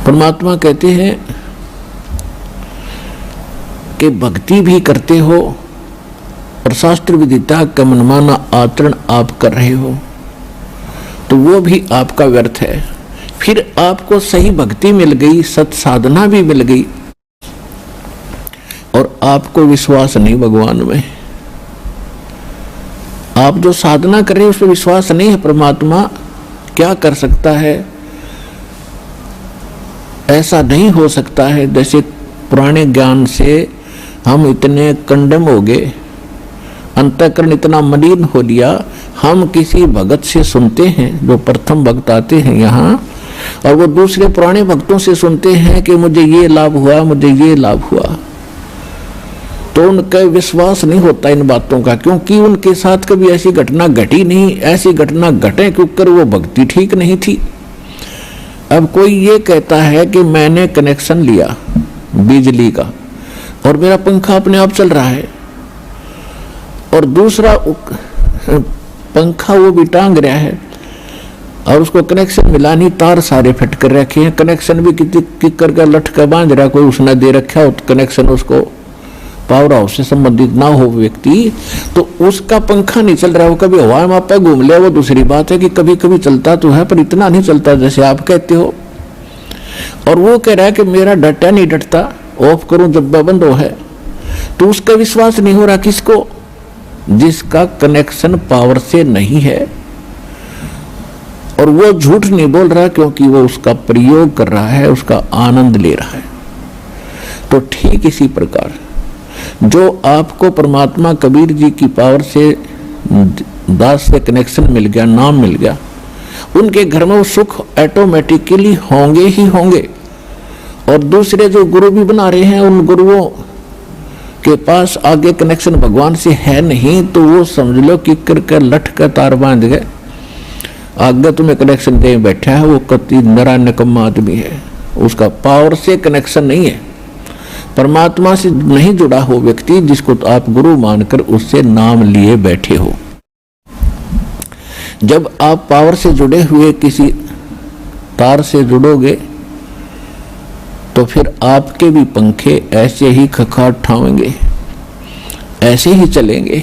परमात्मा कहते हैं कि भक्ति भी करते हो और शास्त्र विदिता का मनमाना आचरण आप कर रहे हो तो वो भी आपका व्यर्थ है। फिर आपको सही भक्ति मिल गई, सत साधना भी मिल गई और आपको विश्वास नहीं भगवान में, आप जो साधना कर रहे हैं उस पर विश्वास नहीं है, परमात्मा क्या कर सकता है, ऐसा नहीं हो सकता है। जैसे पुराने ज्ञान से हम इतने कंडम हो गए, अंतःकरण इतना मलिन हो लिया, हम किसी भगत से सुनते हैं, जो प्रथम भक्त आते हैं यहाँ, और वो दूसरे पुराने भक्तों से सुनते हैं कि मुझे ये लाभ हुआ, मुझे ये लाभ हुआ, तो उनका विश्वास नहीं होता इन बातों का, क्योंकि उनके साथ कभी ऐसी घटना घटी नहीं। ऐसी घटना घटे क्योंकि वो भक्ति ठीक नहीं थी। अब कोई ये कहता है कि मैंने कनेक्शन लिया बिजली का और मेरा पंखा अपने आप चल रहा है, और दूसरा पंखा वो भी टांग रहा है और उसको कनेक्शन मिला नहीं, तार सारे फिट कर रखे हैं, कनेक्शन भी किकर का लटका बांध रहा, कोई उसने दे रखा हो कनेक्शन, उसको पावर हाउस से संबंधित ना हो व्यक्ति, तो उसका पंखा नहीं चल रहा, वो कभी हवा में आपका घूम लिया, वो दूसरी बात है कि कभी कभी चलता तो है पर इतना नहीं चलता जैसे आप कहते हो। और वो कह रहा है कि मेरा डटा नहीं डटता, ऑफ करूं जब बंद हो है, तो उसका विश्वास नहीं हो रहा किसको, जिसका कनेक्शन पावर से नहीं है। और वो झूठ नहीं बोल रहा क्योंकि वो उसका प्रयोग कर रहा है, उसका आनंद ले रहा है। तो ठीक इसी प्रकार जो आपको परमात्मा कबीर जी की पावर से दास से कनेक्शन मिल गया, नाम मिल गया, उनके घर में वो सुख ऑटोमेटिकली होंगे ही होंगे। और दूसरे जो गुरु भी बना रहे हैं, उन गुरुओं के पास आगे कनेक्शन भगवान से है नहीं, तो वो समझ लो कि कर लठ का तार बांध गए, आगे तुम्हें कनेक्शन दे बैठा है, वो कति नरा निकम्मा आदमी है, उसका पावर से कनेक्शन नहीं है, परमात्मा से नहीं जुड़ा हो व्यक्ति, जिसको तो आप गुरु मानकर उससे नाम लिए बैठे हो। जब आप पावर से जुड़े हुए किसी तार से जुड़ोगे तो फिर आपके भी पंखे ऐसे ही खखाट ठावेंगे, ऐसे ही चलेंगे।